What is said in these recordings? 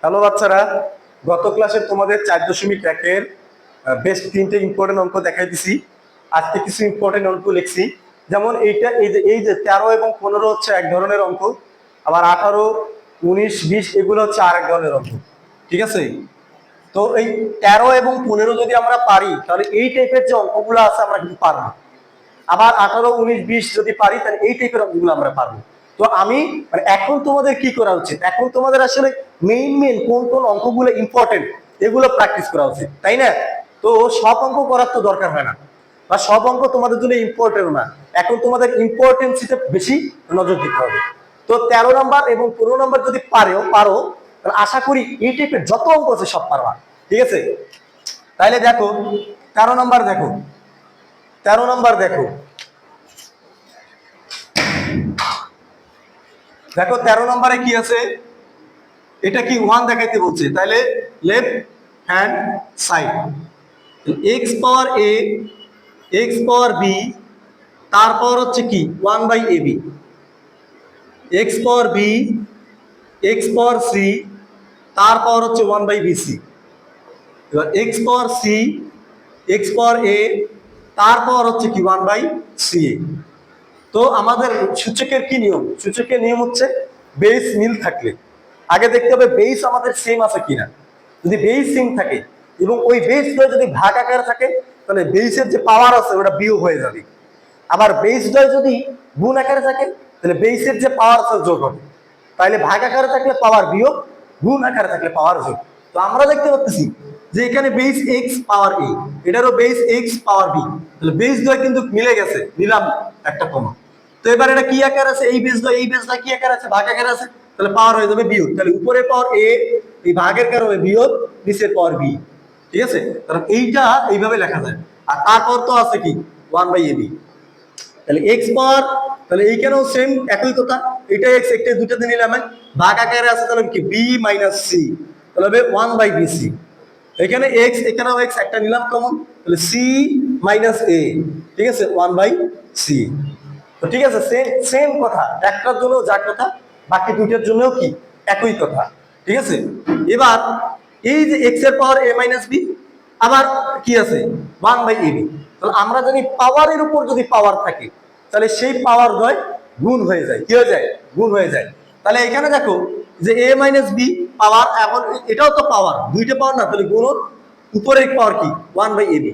Hello বাচ্চারা, গত ক্লাসে তোমাদের 4.1 বেশ 3টে ইম্পর্টেন্ট অঙ্ক দেখাই দিছি। আজকে কিছু ইম্পর্টেন্ট অঙ্ক লিখছি। যেমন এই যে 13 এবং 15 হচ্ছে এক ধরনের অঙ্ক, আবার 18, 19, 20 এগুলো হচ্ছে আরেক ধরনের অঙ্ক। ঠিক আছে? তো এই 13 এবং 15 যদি আমরা পারি তাহলে এই টাইপের যে অঙ্কগুলো আছে আমরা কিন্তু পারবো। আবার 18, 19, 20 যদি পারি তাহলে এই টাইপের অঙ্কগুলো আমরা পারবো। তো আমি মানে এখন তোমাদের কি করা উচিত, এখন তোমাদের আসলে মেইন কোন কোন অঙ্কগুলো ইম্পর্টেন্ট এগুলো প্র্যাকটিস করা উচিত, তাই না? তো সব অঙ্ক করার তো দরকার হয় না, বা সব অঙ্ক তোমাদের জন্য ইম্পর্টেন্ট না। এখন তোমাদের ইম্পর্টেন্সিতে বেশি নজর দিতে হবে। তো 13 নম্বর এবং 15 নম্বর যদি পারো তাহলে আশা করি এই টাইপের যত অঙ্ক আছে সব পারবা। ঠিক আছে? তাহলে দেখো 13 নম্বর দেখো, 13 নম্বর দেখো, দেখো 13 নম্বরে কি আছে, এটা কি 1 দেখাইতে বলছে, তাহলে লেফট হ্যান্ড সাইড এক্স পাওয়ার এ এক্স পাওয়ার বি, তারপর হচ্ছে কি 1/ab, x power B x পাওয়ার সি, তারপর হচ্ছে 1/bc। এবার এক্স পাওয়ার সি এক্স পাওয়ার এ, তারপর হচ্ছে কি 1/ca। তো আমাদের সূচকের কি নিয়ম, সূচকের নিয়ম হচ্ছে বেস মিল থাকলে আগে দেখতে হবে বেস আমাদের সেম আছে কিনা। যদি বেস সেম থাকে এবং ওই বেসটা যদি ভাগ আকারে থাকে তাহলে বেসের যে পাওয়ার আছে ওটা বিয়োগ হয়ে যাবে। আবার বেসটা যদি গুণ আকারে থাকে তাহলে বেসের যে পাওয়ার আছে যোগ হবে। তাহলে ভাগ আকারে থাকলে পাওয়ার বিয়োগ, গুণ আকারে থাকলে পাওয়ার যোগ। তো আমরা দেখতে পাচ্ছি যে এখানে বেস এক্স পাওয়ার এ, এটারও বেস এক্স পাওয়ার বি, তাহলে বেস দুটো কিন্তু মিলে গেছে, নিলাম একটা কমা। তো এবার এটা কি আকার আছে, এই বেসটা কি আকার আছে, ভাগ আকার আছে, তাহলে পাওয়ার হয়ে যাবে বিয়োগ। তাহলে উপরে পাওয়ার এ, এই ভাগের কারণে বিয়োগ, নিচের পাওয়ার বি। ঠিক আছে? কারণ এইটা এইভাবে লেখা যায়। আর তারপর তো আছে কি 1/ab, তাহলে এক্স পাওয়ার, তাহলে এইখানেও সেম একই কথা, এটা এক্স একটা দুটাতে নিলাম, ভাগ আকারে আছে তাহলে কি বি মাইনাস সি, তাহলে হবে 1/bc। এখানে এক্স এখানেও এক্স একটা নিলাম কমন, তাহলে সি মাইনাস এ, ঠিক আছে 1/c। তো ঠিক আছে, সেম সেম কথা, একটার জন্য যা কথা বাকি দুইটার জন্য কি একই কথা। ঠিক আছে? এবার এই যে এক্স এর পাওয়ার a মাইনাস বি, আবার কি আছে 1/ab। তাহলে আমরা জানি পাওয়ারের উপর যদি পাওয়ার থাকে তাহলে সেই পাওয়ার দ্বয় গুণ হয়ে যায়, কি হয়ে যায়, গুণ হয়ে যায়। তাহলে এখানে দেখো যে a মাইনাস বি পাওয়ার, এখন এটাও তো পাওয়ার, দুইটা পাওয়ার না, তাহলে গুণ উপরের পাওয়ার কি 1/ab।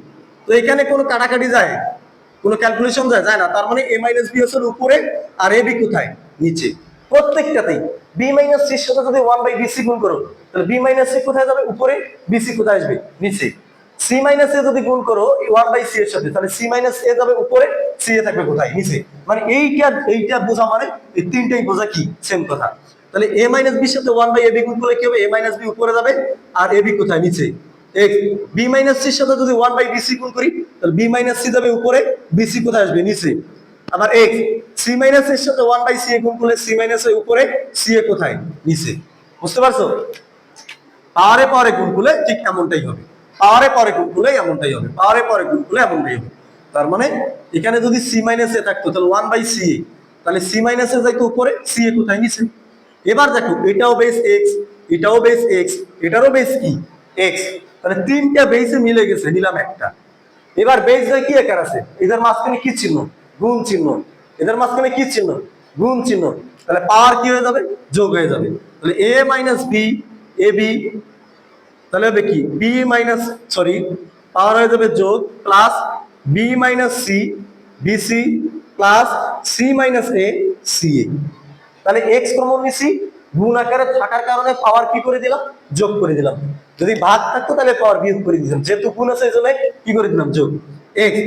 তো এখানে কোনো কাটাকাটি যায়, কোনো ক্যালকুলেশন যায় না, তার মানে a মাইনাস বি হচ্ছে উপরে আর ab কোথায়, নিচে। প্রত্যেকটাতেই বি মাইনাস সির সাথে যদি 1/bc গুণ করো তাহলে বি মাইনাস সি কোথায় যাবে, উপরে, বিসি কোথায় আসবে, নিচে। সি মাইনাস এ যদি গুণ করো 1/c এর সাথে তাহলে সি মাইনাস এ যাবে উপরে, সি এ থাকবে কোথায়, নিচে। মানে এইটা বোঝা মানে এই তিনটাই বোঝা কি সেম কথা। তাহলে a মাইনাস বি সাথে 1/ab গুণ করলে কি হবে, a মাইনাস বি উপরে যাবে আর ab কোথায়, নিচে। বি মাইনাস সির সাথে যদি 1/bc গুণ করি তাহলে বি মাইনাস সি যাবে উপরে, বিসি কোথায় আসবে, নিচে। আবার এক্স সি মাইনাস এর সাথে 1/c গুণ করলে সি মাইনাস এর উপরে, সি এ কোথায়, নিচে। বুঝতে পারছো? পাওয়ারে পরে গুণ করলে ঠিক এমনটাই হবে, পাওয়ারে পরে গুণ করলে এমনটাই হবে, পাওয়ারে পরে গুণ করলে এমনটাই হবে। তার মানে এখানে যদি সি মাইনাস এ থাকতো তাহলে 1/ca, তাহলে সি মাইনাস এ যাইতো উপরে, সি এ কোথায়, নিচে। এবার দেখো এটাও বেস এক্স, এটাও বেস এক্স, এটারও বেস কি এক্স, তাহলে তিনটা বেসে মিলে গেছে, নিলাম একটা। এবার বেস কি আকার আছে, এদের মাঝখানে কি চিহ্ন, গুণ চিহ্ন, এদের মাঝখানে কি চিহ্ন, গুণ চিহ্ন, তাহলে পাওয়ার কি হয়ে যাবে, যোগ হয়ে যাবে। তাহলে a minus B A B, তাহলে হবে কি বি মাইনাস, সরি, পাওয়ার হয়ে যাবে যোগ, plus b minus c b c, plus c minus a c a. তাহলে এক্স কমন নিছি, গুণ আকারে থাকার কারণে পাওয়ার কি করে দিলাম, যোগ করে দিলাম। যদি ভাগ থাকতো তাহলে পাওয়ার বিয়োগ করে দিলাম, যেহেতু গুণ আছে এই জন্য কি করে দিলাম, যোগ এক্স।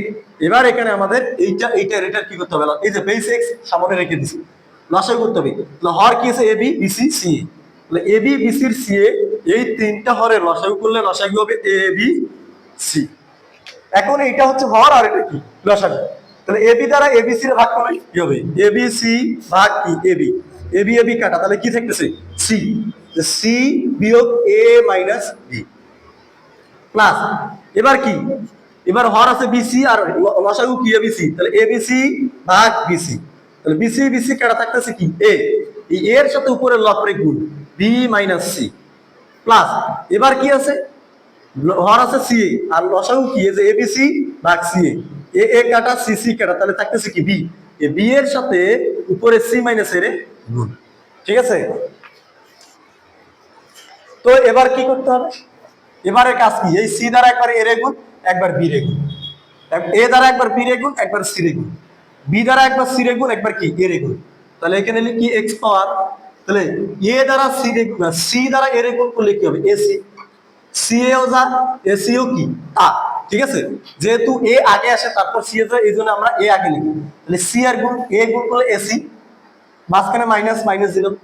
এবার এখানে আমাদের এটা কি করতে হবে, এই যে বেস এক্স সামনে রেখে দিছি, লসাগু করতে হবে। হর কি আছে, A B BC C a, তাহলে এ বি বিসির সি এ, এই তিনটা হরের লসাগু করলে লসাগু হবে এ বি সি। এখন এটা হচ্ছে হর আর এটা কি লসাগু, তাহলে এ বি দ্বারা এ বি সি এর ভাগ করলে কি হবে, এ বি সি ভাগ কি এ বি, এ বি কাটা, তাহলে কি থাকতেছে সি, সি বিয়োগ এ মাইনাস বি, প্লাস এবার কি, এবার হর আছে বিসি আর লসাগু কি এবিসি, তাহলে এবিসি ভাগ বিসি, তাহলে বিসি বিসি কাটা থাকতেছে কি এ, এই এর সাথে উপরে লব রে গুণ বি মাইনাস সি, প্লাস এবার কি আছে হর আছে সি আর লসাগু কি এই যে এবিসি ভাগ সি এ এ কাটা সি সি কাটা তাহলে থাকতেছে কি বি এ বি এর সাথে উপরে সি মাইনাস এর গুণ ঠিক আছে তো এবার কি করতে হবে এবারে কাজ কি এই সি দ্বারা একবার এর গুণ একবার বি রে গুণ এ দ্বারা একবার বি রে গুণ একবার সি রে গুণ বি দ্বারা একবার সি রে গুণ একবার কি এ রে গুণ তাহলে এখানে লিখি এক্স পাওয়ার তাহলে এ দ্বারা সি রে গুণ সি দ্বারা এ রে গুণ করলে কি হবে এসি সি এও যা এসিও কি তা ঠিক আছে যেহেতু এ আগে আসে তারপর সি এ যায় এই জন্য আমরা এ আগে লিখি তাহলে সি এর গুণ এ গুণ করলে এসি মাঝখানে মাইনাস মাইনাস দিলাম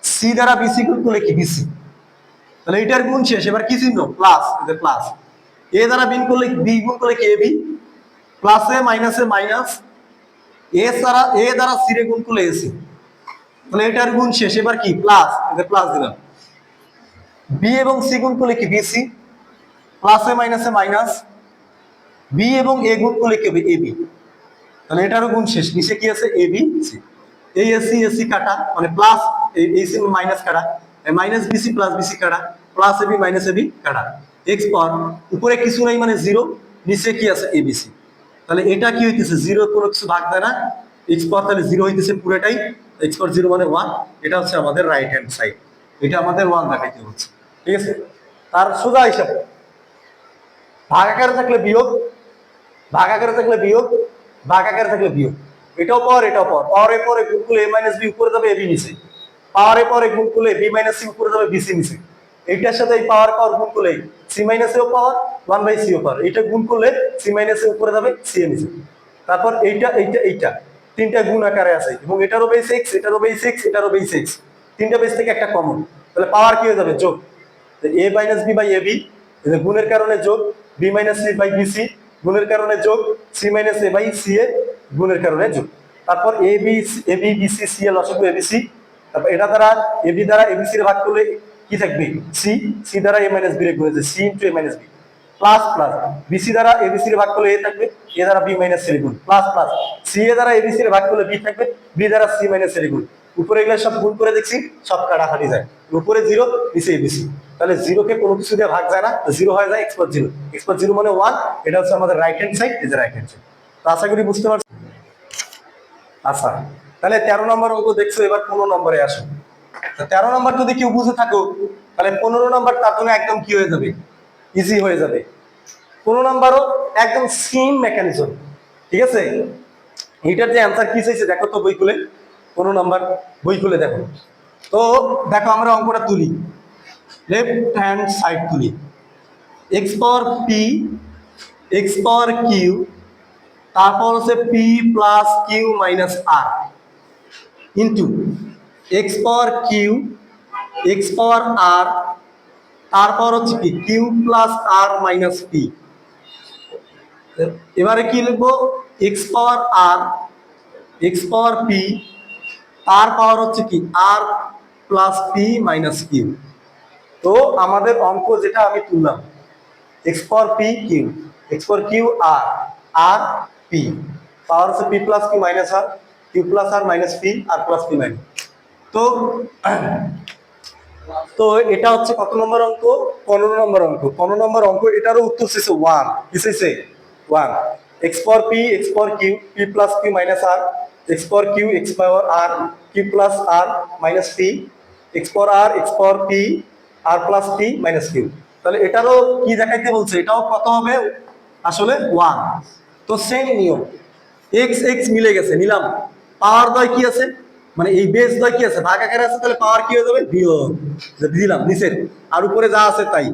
সি দ্বারা বিসি গুণ করলে কি বিসি তাহলে এটার গুণ শেষ এবার কি চিহ্ন প্লাস প্লাস এ দ্বারা বিন করলে বি গুণ করলে কি এবি প্লাসে মাইনাসে মাইনাস এ দ্বারা সি রে গুণ করলে এসি তাহলে এটার গুণ শেষ এবার কি প্লাস প্লাস দিলাম বি এবং সি গুণ করলে কি বিসি প্লাসে মাইনাসে মাইনাস বি এবং এ গুণ করলে কি হবে এবি তাহলে এটারও গুণ শেষ নিচে কি আছে এবি সি এই এসি এসি কাটা মানে প্লাস এই সি মাইনাস কাটা মাইনাস বিসি প্লাস বিসি কাটা প্লাস এবি মাইনাস এবি কাটা এক্স পাওয়ার উপরে কিছু নাই মানে জিরো নিচে কি আছে এবিসি তাহলে এটা কি হইতেছে জিরো কোনো কিছু ভাগ দেয় না এক্স পাওয়ার তাহলে জিরো হইতেছে পুরোটাই এক্স পাওয়ার জিরো মানে ওয়ান এটা হচ্ছে আমাদের রাইট হ্যান্ড সাইড এটা আমাদের ওয়ান দেখাইতে হচ্ছে ঠিক আছে তার সোজা হিসাবে ভাগ আকারে থাকলে বিয়োগ ভাগ আকারে থাকলে বিয়োগ ভাগ আকারে থাকলে বিয়োগ এটাও পাওয়ার পাওয়ারের পরে গুণ করলে এ মাইনাস বি উপরে যাবে এবি নিচে পাওয়ারের পরে গুণ করলে বি মাইনাস সি উপরে যাবে বিসি নিচে এইটার সাথে এই পাওয়ার গুণ করলে সি মাইনাস এও পাওয়ার ওয়ান বাই সি ও পাওয়ার এটা গুণ করলে সি মাইনাস এ উপরে যাবে সি এর নিচে তারপর এইটা তিনটা গুণ আকারে আছে এবং এটারও বেস এক্স এটারও বেস এক্স এটারও বেস এক্স তিনটা বেস থেকে একটা কমন তাহলে পাওয়ার কি হয়ে যাবে যোগ a minus b by ab গুণের কারণে যোগ b minus c by bc গুণের কারণে যোগ c minus a by c a গুণের কারণে যোগ তারপর এবি বিসি সি এ লসাগু এবিসি তারপর এটা দ্বারা এবি দ্বারা এবিসি এর ভাগ করলে কি থাকবে সি সি দ্বারা এ মাইনাস বি এর গুণ আছে c into a minus b plus plus bc দ্বারা এবিসি এর ভাগ করলে এ থাকবে এ দ্বারা বি মাইনাস সি এর গুণ প্লাস প্লাস সি এ দ্বারা এবিসি এর ভাগ করলে বি থাকবে বি দ্বারা সি মাইনাস এর গুণ উপরে এগুলো সব গুণ করে দেখছি সব কাটাকাটি যায় উপরে জিরো নিচে এবিসি তাহলে জিরোকে কোনো কিছু দিয়ে ভাগ যায় না জিরো হয়ে যায় এক্স পাওয়ার জিরো মানে ওয়ান এটা হচ্ছে আমাদের রাইট হ্যান্ড সাইড এই যে রাইট হ্যান্ড সাইড তো আশা করি বুঝতে পারছি আচ্ছা তাহলে 13 নম্বর অঙ্ক দেখছো এবার 15 নম্বরে আসো 13 নম্বর যদি কেউ বুঝে থাকো তাহলে 15 নম্বর তার জন্য একদম কি হয়ে যাবে ইজি হয়ে যাবে 15 নম্বরও একদম সেম মেকানিজম ঠিক আছে এটার যে অ্যান্সার কি চাইছে দেখো তো বই খুলে 15 নম্বর বই খুলে দেখো তো দেখো আমরা অঙ্কটা তুলি লেফট হ্যান্ড সাইড তুলি x power p x power Q তারপর হচ্ছে পি প্লাস কিউ মাইনাস আর into x power q x power আর তারপর হচ্ছে কি Q plus r minus P এবারে কি লিখবো এক্স পাওয়ার আর এক্স পাওয়ার পি তার পাওয়ার হচ্ছে কি আর প্লাস পি মাইনাস কিউ তো আমাদের অঙ্ক যেটা আমি তুললাম x power P Q x power Q R আর পি পাওয়ার হচ্ছে পি প্লাস কিউ মাইনাস আর q plus r minus p r plus p minus তো তো এটা হচ্ছে কত নম্বর অঙ্ক 15 নম্বর অঙ্ক 15 নম্বর অঙ্ক এটারও উত্তর শেষে 1 কি শেষে 1 x power p x power q p plus q minus r x power q x power r q plus r minus p x power p r plus p minus q তাহলে এটারও কি দেখাইতে বলছে এটাও কত হবে আসলে 1 তো সেম নিয়ম এক্স এক্স মিলে গেছে নিলাম পাওয়ার দয় কি আছে মানে এই বেস দয় কি আছে ভাগ আকারে আছে তাহলে পাওয়ার কি হয়ে যাবে বিয়োগ দিলাম নিচের আর উপরে যা আছে তাই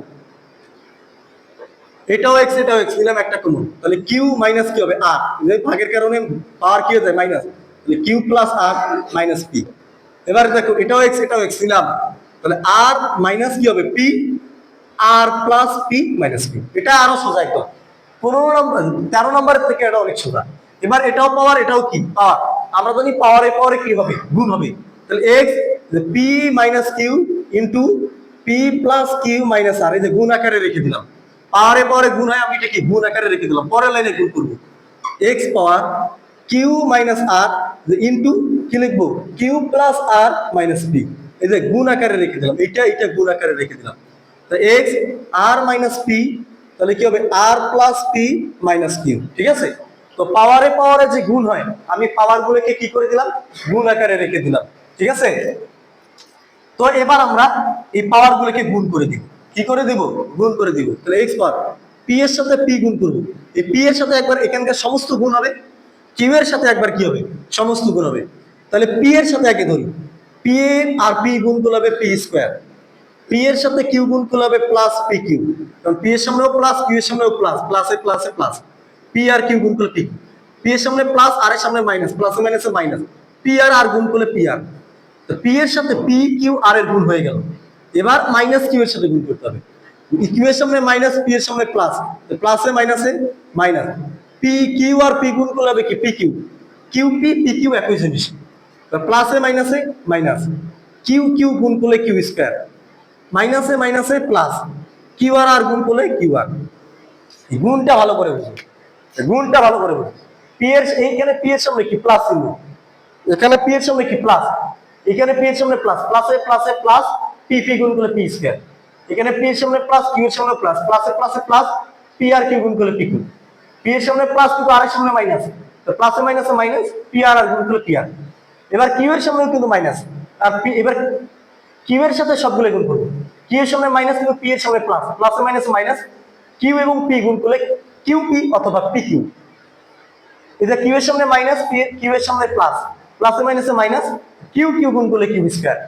এটাও এক্স নিলাম একটা কমন তাহলে কিউ মাইনাস কি হবে আর এই ভাগের কারণে পাওয়ার কি হয়ে যায় মাইনাস তাহলে Q plus r minus P এবার দেখো এটাও এক্স নিলাম তাহলে আর মাইনাস কি হবে P r plus p minus P এটা আরো সোজা একদম 15 নম্বর 13 নম্বরের থেকে এটা অনেক সোজা এবার এটাও পাওয়ার এটাও কি পাওয়ার আমরা জানি পাওয়ারে কি হবে গুণ হবে তাহলে x p minus q into p plus q minus r এই যে গুণ আকারে রেখে দিলাম পাওয়ারে গুণ হয় আমি এটা কি গুণ আকারে রেখে দিলাম পরের লাইনে গুণ করবো এক্স পাওয়ার কিউ মাইনাস আর ইন্টু কি লিখবো Q plus r minus P এই যে গুণ আকারে রেখে দিলাম, এটা গুণ আকারে রেখে দিলাম। তো এক্স আর মাইনাস পি, তাহলে কি হবে আর প্লাস পি মাইনাস কিউ। ঠিক আছে, তো পাওয়ারে পাওয়ারে যে গুণ হয়, আমি পাওয়ার গুলোকে কি করে দিলাম, গুণ আকারে রেখে দিলাম। ঠিক আছে, তো এবার আমরা এই পাওয়ার গুলোকে গুণ করে দিব। কি করে দিব, গুণ করে দিব। তাহলে এক্স পাওয়ার পি এর সাথে পি গুণ করবো, এই পি এর সাথে একবার এখানকার সমস্ত গুণ হবে, কিউ এর সাথে একবার কি হবে, সমস্ত গুণ হবে। তাহলে পি এর সাথে একে ধরি, পি আর পি গুণ করলে হবে পি স্কোয়ার, পি এর সাথে কিউ গুণ করলে হবে প্লাস পি কিউ, কারণ পি এর সামনেও প্লাস কিউ এর সামনেও প্লাস, প্লাসে প্লাসে প্লাস, পি আর কিউ গুণ করলে পি, পি এর সামনে প্লাস আর এর সামনে মাইনাস, প্লাসে মাইনাসে মাইনাস, পি আর গুণ করলে পি আর, তো পি এর সাথে পি কিউ আর এর গুণ হয়ে গেল। এবার মাইনাস কিউ এর সাথে গুণ করতে হবে, কিউ এর সামনে মাইনাস, পি এর সামনে প্লাস, প্লাসে মাইনাসে মাইনাস, পি কিউ আর পি গুণ করলে হবে কি P Q, Q P P Q একই জিনিস, প্লাসে মাইনাসে মাইনাস, কিউ কিউ গুণ করলে কিউ স্কোয়ার, মাইনাসে মাইনাসে প্লাস, কিউ আর গুণ করলে কিউ আর। গুণটা ভালো করে বুঝো, গুণটা ভালো করে বুঝো। পি এর এইখানে পি এর সামনে কি প্লাস চিহ্ন, এখানে পি এর সামনে কি প্লাস, এখানে পি এর সামনে প্লাস, প্লাসে প্লাসে প্লাস, পি পি গুণ করলে পি স্কয়ার, এখানে পি এর সামনে প্লাস, কিউ এর সামনে প্লাস, প্লাসে প্লাসে প্লাস, পি আর কিউ গুণ করলে পি কিউ, পি এর সামনে প্লাস কিন্তু আর এর সামনে মাইনাস, তো প্লাসে মাইনাসে মাইনাস, পি আর গুণ করলে পি আর। এবার কিউ এর সামনে কিন্তু মাইনাস, আর পি এবার কিউ এর সাথে সবগুলো গুণ করবো, কিউ এর সামনে মাইনাস কিন্তু পি এর সামনে প্লাস, প্লাসে মাইনাসে মাইনাস, কিউ এবং পি গুণ করলে কিউ পি অথবা পি কিউ। এটা কিউ এর সামনে মাইনাস, কিউ এর সামনে প্লাস, প্লাসে মাইনাসে মাইনাস, কিউ কিউ গুণ করলে কিউ স্কয়ার,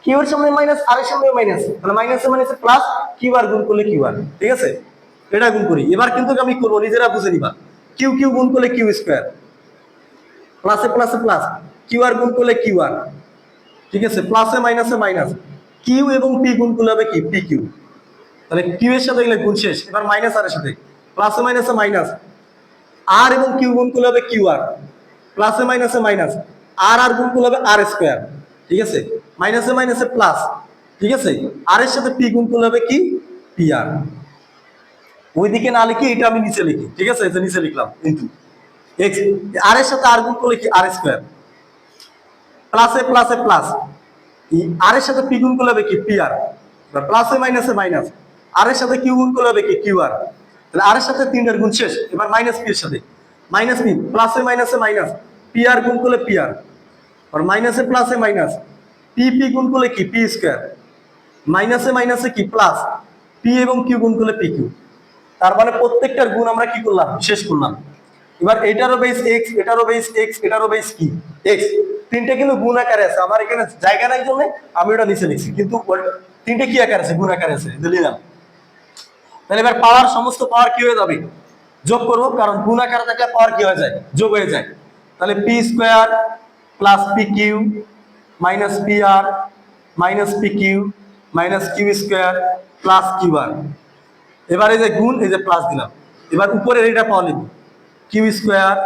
কিউ এর সামনে মাইনাস আর এর সামনে মাইনাস, মানে মাইনাসে মাইনাসে প্লাস, কিউ আর গুণ করলে কিউ আর। ঠিক আছে, এটা গুণ করি। এবার কিন্তু আমি করবো, নিজেরা বুঝে নিবা, কিউ কিউ গুণ করলে কিউ স্কয়ার, প্লাসে প্লাসে প্লাস, কিউ আর গুণ করলে কিউ আর। ঠিক আছে, প্লাসে মাইনাসে মাইনাস, কিউ এবং পি গুণ করলে হবে কি পি কিউ। তাহলে কিউ এর সাথে গেলে গুণ শেষ, এবার মাইনাস আর এর সাথে, প্লাসে মাইনাসে মাইনাস, আর এবং কিউ গুণ করলে হবে কিউ আর, প্লাসে মাইনাসে মাইনাস, আর গুণ করলে হবে আর স্কোয়ার। ঠিক আছে, মাইনাসে মাইনাসে প্লাস। ঠিক আছে, আর এর সাথে পি গুণ করলে হবে কি পি আর। ওইদিকে না লিখি এটা আমি নিচে লিখি। ঠিক আছে, এটা নিচে লিখলাম, কিন্তু এক্স আর এর সাথে আর গুণ করলে কি আর স্কোয়ার, প্লাসে প্লাসে প্লাস, আর এর সাথে পি গুণ করলে হবে কি পি আর, প্লাসে মাইনাসে মাইনাস, আর এর সাথে কিউ গুণ করলে হবে কি কিউ আর। তাহলে আর এর সাথে 3 এর গুণ শেষ, এবার মাইনাস পি এর সাথে মাইনাস পি, প্লাসে মাইনাসে মাইনাস, পি আর গুণ করলে পি আর, আর মাইনাসে প্লাসে মাইনাস, পি পি গুণ করলে কি পি স্কয়ার, মাইনাসে মাইনাসে কি প্লাস, পি এবং কিউ গুণ করলে পি কিউ। তার মানে প্রত্যেকটার গুণ আমরা কি করলাম, শেষ করলাম। এবার এটারও বেস এক্স, এটারও বেস এক্স, এটারও বেস কি এক্স, তিনটে কিন্তু গুণ আকারে আছে। আমার এখানে জায়গা নাই জন্য আমি ওটা নিচে লিখছি, কিন্তু তিনটে কি আকার আছে, গুণ আকারে আছে, দিলাম। তাহলে এবার পাওয়ার, সমস্ত পাওয়ার কি হয়ে যাবে, যোগ করবো, কারণ গুণ আকারে থাকলে পাওয়ার কি হয়ে যায়, যোগ হয়ে যায়। তাহলে p square plus p q minus p r minus P q minus q square plus q r. এবার এই যে গুণ, এই যে প্লাস দিলাম, এবার উপরের এটা পাওয়া লিখবো, q square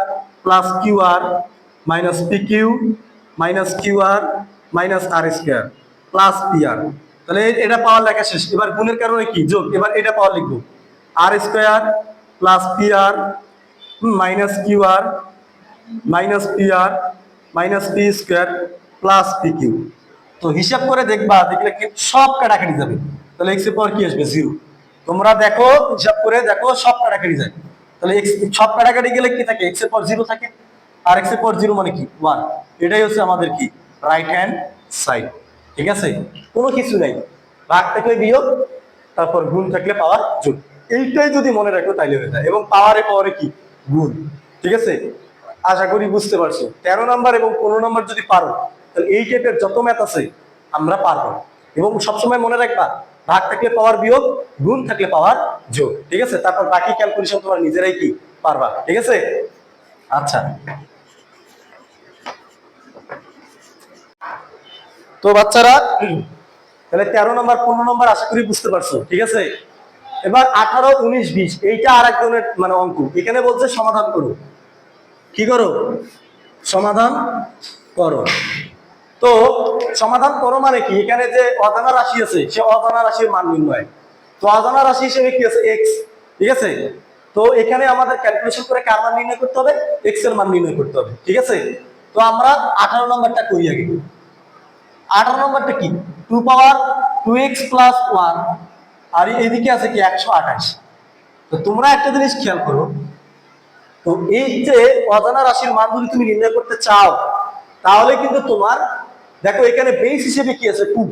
plus q r minus P q minus q r minus r square plus p r. তাহলে এটা পাওয়ার লেখা শেষ। এবার গুণের কারণে কি যোগ, এবার এটা পাওয়ার লিখবো, r square plus p r minus q r minus p r minus p square plus p q. তো হিসাব করে দেখবা, দেখলে সব কাটাকাটি যাবে। তাহলে এক্স এর পাওয়ার কি আসবে, 0। তোমরা দেখো, হিসাব করে দেখো, সব কাটাকাটি যায়। তাহলে এক্স সব কাটাকাটি গেলে কি থাকে, এক্স এর পাওয়ার 0 থাকে, আর এক্স এর পাওয়ার 0 মানে কি 1। এটাই হচ্ছে আমাদের কি রাইট হ্যান্ড সাইড। ঠিক আছে, কোনো কিছু নাই, ভাগ থাকলে বিয়োগ, তারপর গুণ থাকলে পাওয়ার যোগ। এইটাই যদি মনে রাখো তাইলে হয়ে যায়। এবং পাওয়ারে পাওয়ারে কি গুণ। ঠিক আছে, আশা করি বুঝতে পারছো। 13 নাম্বার এবং 15 নাম্বার যদি পারো, তাহলে এই টাইপের যত ম্যাথ আছে আমরা পারবো। এবং সবসময় মনে রাখবা, ভাগ থাকলে পাওয়ার বিয়োগ, গুণ থাকলে পাওয়ার যোগ। ঠিক আছে, তারপর বাকি ক্যালকুলেশন তোমার নিজেরাই কি পারবা। ঠিক আছে, আচ্ছা। তো বাচ্চারা, তাহলে 13 নম্বর 15 নম্বর আশা করি বুঝতে পারছো। ঠিক আছে, এবার 18, 19, 20 এইটা আর এক ধরনের মানে অঙ্ক। এখানে বলছে সমাধান করো। কি করো, সমাধান করো। তো সমাধান করো মানে কি, এখানে যে অজানা রাশি আছে সে অজানা রাশির মান নির্ণয়। তো অজানা রাশি হিসেবে কি আছে, এক্স। ঠিক আছে, তো এখানে আমাদের ক্যালকুলেশন করে কার মান নির্ণয় করতে হবে, এক্স এর মান নির্ণয় করতে হবে। ঠিক আছে, তো আমরা 18 নম্বরটা করি আগে। 18 নম্বরটা কি 2 পাওয়ার 2x প্লাস 1 আর এদিকে আছে কি 128। তো তোমরা একটা জিনিস খেয়াল করো, তো এই যে অজানা রাশির মান যদি তুমি নির্ণয় করতে চাও তাহলে কিন্তু তোমার দেখো এখানে বেস হিসেবে কি আছে 2,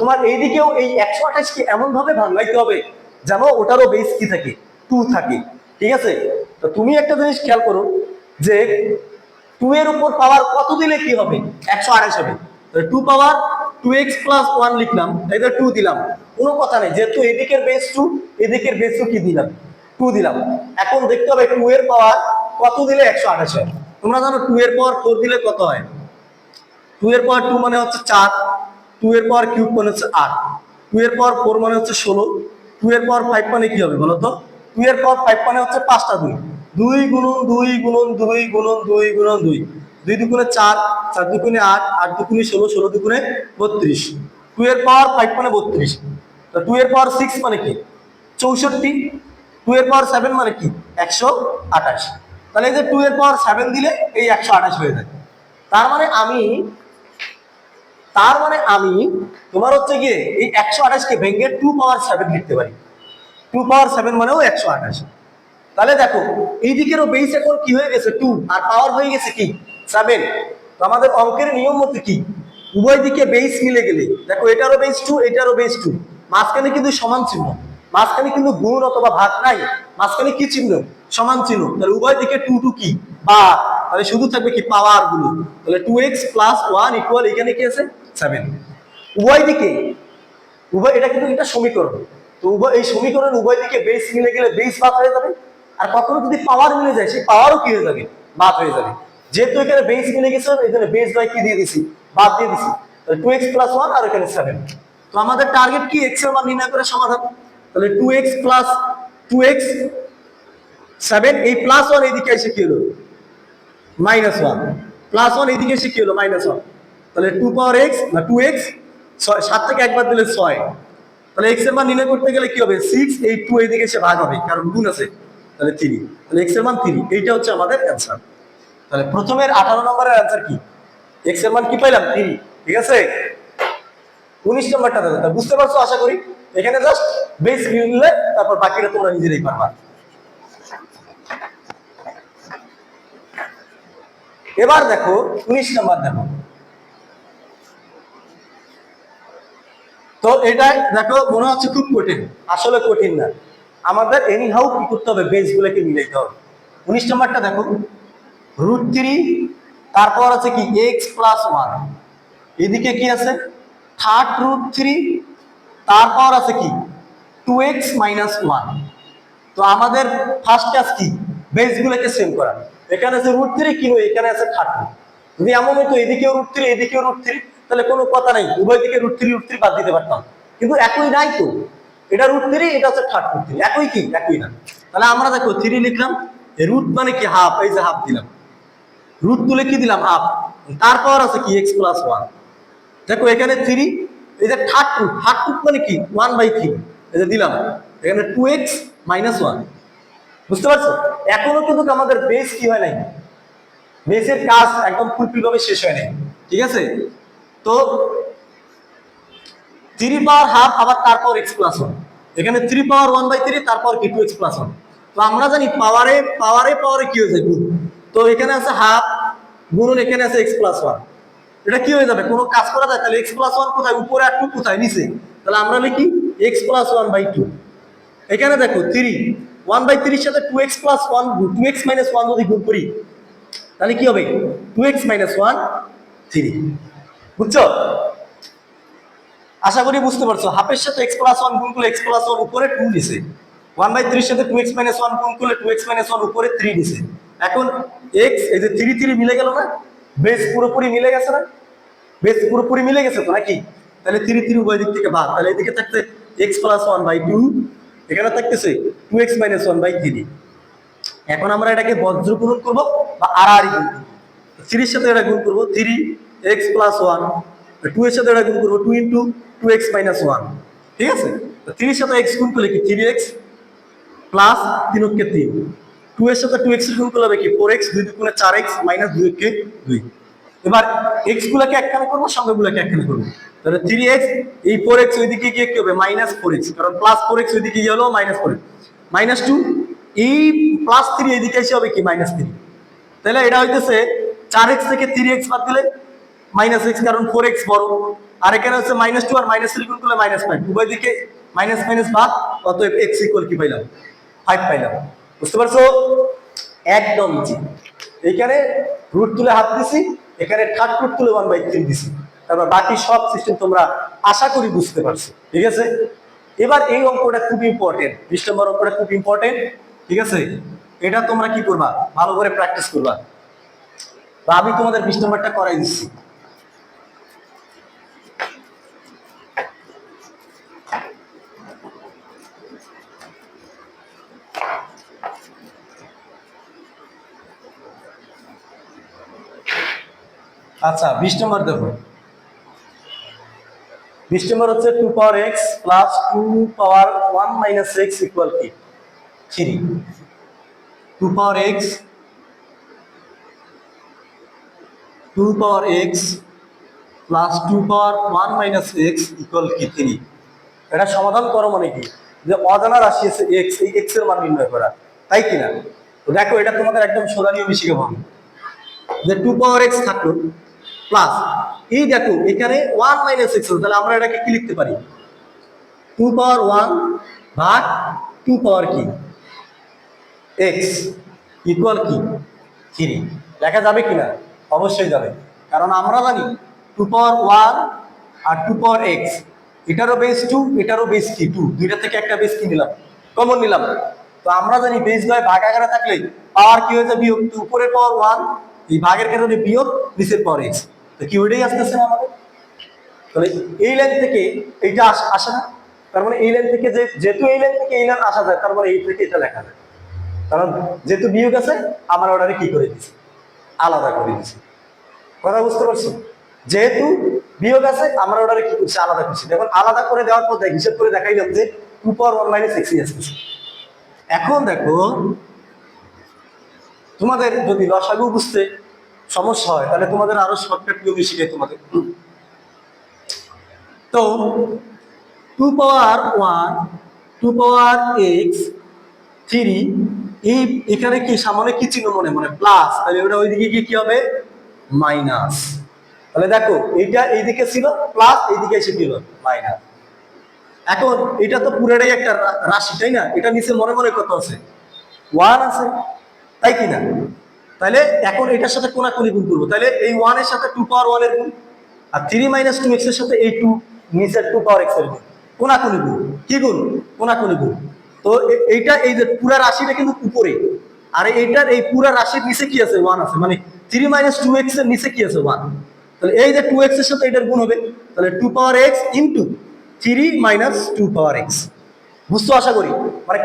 তোমার এইদিকেও এই 128 কে এমন ভাবে ভাঙাইতে হবে যেন ওটারও বেস কি থাকে 2 থাকে, ঠিক আছে? তো তুমি একটা জিনিস খেয়াল করো যে 2 এর উপর পাওয়ার কত দিলে কি হবে 128 হবে। 2 পাওয়ার 2x প্লাস 1 লিখলাম, এটা 2 দিলাম, কোনো কথা নেই, যেহেতু এদিকের বেস 2 এদিকের বেস কি দিলাম 2 দিলাম। এখন দেখতে হবে 2 এর পাওয়ার কত দিলে 128 হয়। তোমরা জানো 2 এর পাওয়ার 4 দিলে কত হয়, 2 এর পাওয়ার 2 মানে হচ্ছে 4, 2 এর পাওয়ার কিউব মানে হচ্ছে 8, 2 এর পাওয়ার 4 মানে হচ্ছে 16, 2 এর পাওয়ার 5 মানে কি হবে বলো তো, 2 এর পাওয়ার 5 মানে হচ্ছে 5টা 2, 2 গুণন 2 গুণন 2 গুণন 2 গুণন 2, 2 দুগুণে 4, 4 দুগুণে 8, 8 দুগুণে 16, 16 দুগুণে 32, 2 এর পাওয়ার 5 মানে 32, তো 2 এর পাওয়ার 6 মানে কি 64, 2 এর পাওয়ার 7 মানে কি 128। তাহলে এই যে 2 এর পাওয়ার 7 দিলে এই 128 হয়ে যায়। তার মানে আমি তোমার হচ্ছে গিয়ে এই 128 কে ভেঙে 2 পাওয়ার 7 লিখতে পারি, 2 পাওয়ার 7 মানেও 128। তাহলে দেখো এই দিকেরও বেস এখন কি হয়ে গেছে 2 আর পাওয়ার হয়ে গেছে কি 7। তো আমাদের অঙ্কের নিয়ম মতে কি উভয় দিকে বেস মিলে গেলে দেখো এটারও বেস 2 এটারও বেস 2, মাঝখানে কিন্তু সমান চিহ্ন, মাঝখানে কিন্তু গুণ অথবা ভাগ নাই, মাঝখানে কি চিহ্ন সমান চিহ্ন, তাহলে উভয় দিকে 2 2 কি বা তাহলে শুধু থাকবে কি পাওয়ার গুলো, তাহলে 2x প্লাস 1 ইকুয়াল এখানে কি আছে 7। উভয় দিকে এটা কিন্তু একটা সমীকরণ, তো এই সমীকরণ উভয় দিকে বেস মিলে গেলে বেস বাদ হয়ে যাবে, আর কখনো যদি পাওয়ার মিলে যায় সেই পাওয়ারও কি হয়ে যাবে বাদ হয়ে যাবে। যেহেতু এখানে বেস মিলে গেছে এখানে বেস বাই কি দিয়ে দিছি বাদ দিয়ে দিছি, তাহলে 2x প্লাস 1 আর এখানে 7। তো আমাদের টার্গেট কি x এর মান নির্ণয় করে সমাধান, তাহলে 2x প্লাস 2x 7 এই প্লাস 1 এদিকে এসে কি হলো -1, প্লাস 1 এদিকে এসে কি হলো -1, তাহলে 2 পাওয়ার x না 2x 7 থেকে একবার দিলে 6, তাহলে x এর মান নির্ণয় করতে গেলে কি হবে 6, এই 2 এদিকে এসে ভাগ হবে কারণ গুণ আছে, তাহলে 3, তাহলে x এর মান 3, এইটা হচ্ছে আমাদের অ্যানসার। তাহলে প্রথমের 18 নম্বরের অ্যানসার কি x এর মান কি পাইলাম 3, ঠিক আছে? 19 নম্বরটা দাদা বুঝতে পারছো আশা করি, এখানে জাস্ট বেস মিললে তারপর বাকিটা তোমরা নিজেরাই পারবা। এবার দেখো 19 নম্বর দেখো, তো এটা দেখো মনে হচ্ছে খুব কঠিন, আসলে কঠিন না, আমাদের এনি হাউ কি করতে হবে বেস গুলোকে মিলাইতে হবে। 19 নম্বরটা দেখো √3 তারপর আছে কি x প্লাস 1, এদিকে কি আছে 3rd√3 তারপর আছে কি 2x মাইনাস 1। তো আমাদের ফার্স্ট কাজ কি বেস গুলোকে সেম করা, এখানে আছে √3 কিন্তু এখানে আছে 3rd, যদি এমন হইতো এদিকেও √3 এদিকেও √3 তাহলে কোনো কথা নাই উভয় দিকে √3 বাদ দিতে পারতাম, কিন্তু একই নাই তো, এটা √3 এটা হচ্ছে 3rd√3 একই কি একই না। তাহলে আমরা দেখো 3 লিখলাম, রুট মানে কি হাফ, এই যে হাফ দিলাম, রুট তুলে কি দিলাম হাফ, তারপর আছে কি x প্লাস 1, দেখো এখানে 3 এই যে 3rd√3 মানে কি 1/3, এই যে দিলাম এখানে 2x মাইনাস 1, বুঝতে পারছো? এখনো কিন্তু আমাদের বেস কি হয় নাই, বেসের কাজ একদম ফুলফিল ভাবে শেষ হয় নাই, ঠিক আছে? তো 3 পাওয়ার হাফ আবার তারপর x প্লাস 1, এখানে 3 পাওয়ার 1/3 তারপর কি 2x প্লাস 1। তো আমরা জানি পাওয়ারে কি হয়ে যায় গুণ, তো এখানে আছে হাফ গুণন এখানে আছে x প্লাস 1, এটা কি হয়ে যাবে কোনো কাজ করা যায়, তাহলে x প্লাস 1 কোথায় উপরে আর 2 কোথায় নিচে, তাহলে আমরা লিখি x প্লাস 1/2। এখানে দেখো 3 1/3 এর সাথে 2x প্লাস 1 2x মাইনাস 1 যদি গুণ করি তাহলে কি হবে 2x মাইনাস 1 3, বুঝছো? আশা করি বুঝতে পারছো, হাফের সাথে x প্লাস 1 গুণ করলে x প্লাস 1 উপরে 2 দিছে, 1/3 এর সাথে 2x মাইনাস 1 গুণ করলে 2x মাইনাস 1 উপরে 3 দিছে। এখন x এই যে 3 3 মিলে গেল না, বেস পুরোপুরি মিলে গেছে না, বেস পুরোপুরি মিলে গেছে তো নাকি, তাহলে 3 3 উভয় দিক থেকে বাদ, তাহলে এদিকে থাকতে x প্লাস 1/2, এখানে থাকতেছে 2x মাইনাস 1/3। এখন আমরা এটাকে বজ্র গুণন করবো বা আড়াআড়ি গুণ করবো, 3 এর সাথে এটা গুণ করবো 3x প্লাস 1, 2 এর সাথে এটা গুণ করবো 2 ইন্টু 2x মাইনাস 1, ঠিক আছে? 3 এর সাথে x গুণ করলে কি 3x প্লাস 3 কে 3, 2 এর সাথে 2x এর গুণ করলে হবে কি 4x 2 দুগুণে 4x মাইনাস 2 কে 2, এবার এক্স গুলাকে একখানে করবো, সঙ্গে গুলাকে একখানে করবো। তাহলে 3x, এই 4x ওইদিকে গিয়ে কি হবে -4x, কারণ +4x ওইদিকে গিয়ে হলো -4x, -2, এই +3 এইদিকে এসে হবে কি -3। তাহলে এটা হইতেছে 4x থেকে 3x বাদ দিলে -x, কারণ 4x বড়, আর এখানে হচ্ছে -2 আর -3 গুণ করলে -5, উভয় দিকে মাইনাস মাইনাস বাদ, অতএব x ইকুয়াল কি পাইলাম 5 পাইলাম। বুঝতে পারছো? একদম ইজি। এইখানে রুট তুলে হাত দিছি, এখানে থার্ড রুট তুলে 1/3 দিছি, তারপর বাকি সব সিস্টেম তোমরা আশা করি বুঝতে পারছো। ঠিক আছে, এবার এই অঙ্কটা খুব ইম্পর্টেন্ট, 20 নম্বর অঙ্কটা খুব ইম্পর্টেন্ট। ঠিক আছে, এটা তোমরা কি করবা, ভালো করে প্র্যাকটিস করবা। তো আমি তোমাদের 20 নম্বরটা করাই দিচ্ছি। আচ্ছা 20 নম্বর দেখো, 20 নম্বর হচ্ছে 2 পাওয়ার x প্লাস 2 পাওয়ার 1 মাইনাস x ইকুয়াল কি 3। 2 পাওয়ার x, 2 পাওয়ার x প্লাস 2 পাওয়ার 1 মাইনাস x ইকুয়াল কি 3। এটা সমাধান করো মানে কি, যে অজানা রাশি আছে x, এই x এর মান নির্ণয় করা, তাই কিনা? তো দেখো এটা তোমাদের একদম সোজা নিয়মে শিখাবো আমি, যে 2 পাওয়ার x থাকলো প্লাস এই দেখো এখানে 1 মাইনাস x, তাহলে আমরা এটাকে কি লিখতে পারি, 2 পাওয়ার 1 ভাগ 2 পাওয়ার কি x ইকুয়াল কি 3। লেখা যাবে কিনা? অবশ্যই যাবে, কারণ আমরা জানি 2 পাওয়ার 1 আর 2 পাওয়ার x, এটারও বেস 2, এটারও বেস কি 2, দুইটা থেকে একটা বেস কি নিলাম, কমন নিলাম। তো আমরা জানি বেস দ্বয় ভাগাকারে থাকলে পাওয়ার কি হয়ে যায় বিয়োগ, উপরের পাওয়ার 1, এই ভাগের কারণে বিয়োগ নিচের পাওয়ার x, তো কি ওইটাই আসতেছে না আমাদের। তাহলে এই লাইন থেকে এইটা আসে না, তার মানে এই লাইন থেকে যেহেতু এই লাইন থেকে এই লাইন আসা যায়, তার মানে এই থেকে এটা লেখা যায়, কারণ যেহেতু বিয়োগ আছে আমরা ওটারে কি করে দিচ্ছি, আলাদা করে দিচ্ছি। কথা বুঝতে পারছো? যেহেতু বিয়োগ আছে আমরা ওটারে কি করছি, আলাদা করছি। দেখুন আলাদা করে দেওয়ার পর হিসাব করে দেখাইলাম যে 2 পাওয়ার 1 মাইনাস x আসতেছে। এখন দেখো তোমাদের যদি লসাগু বুঝতে সমস্যা হয়, তাহলে তোমাদের আরো শর্টকাট নিয়ম শিখাই তোমাদের। তো 2 পাওয়ার 1, 2 পাওয়ার x 3, এই এখানে কি সামনে কি চিহ্ন মনে মনে প্লাস, তাহলে ওটা ওইদিকে গিয়ে কি হবে মাইনাস। তাহলে দেখো এইটা এইদিকে ছিল প্লাস, এইদিকে এসে কি হলো মাইনাস। এখন এটা তো পুরোটাই একটা রাশি, তাই না? এটা নিচে মনে মনে কত আছে 1 আছে, তাই কি না? তাহলে এখন এটার সাথে কোনাকুনি গুণ করবো, তাহলে এই 1 এর সাথে 2 পাওয়ার 1 এর গুণ, আর 3 মাইনাস 2x এর সাথে এই 2 নিচের 2 পাওয়ার x এর গুণ, কোনাকুনি গুণ। কি গুণ? কোনাকুনি গুণ। তো এইটা এই যে পুরা রাশিটা কিন্তু উপরে, আর এইটার এই পুরা রাশির নিচে কি আছে 1 আছে, মানে 3 মাইনাস 2x এর নিচে কি আছে 1। তাহলে এই যে 2x এর সাথে এটার গুণ হবে, তাহলে 2 পাওয়ার x ইনটু 3 মাইনাস 2 পাওয়ার x। বুঝতে আশা করি, মানে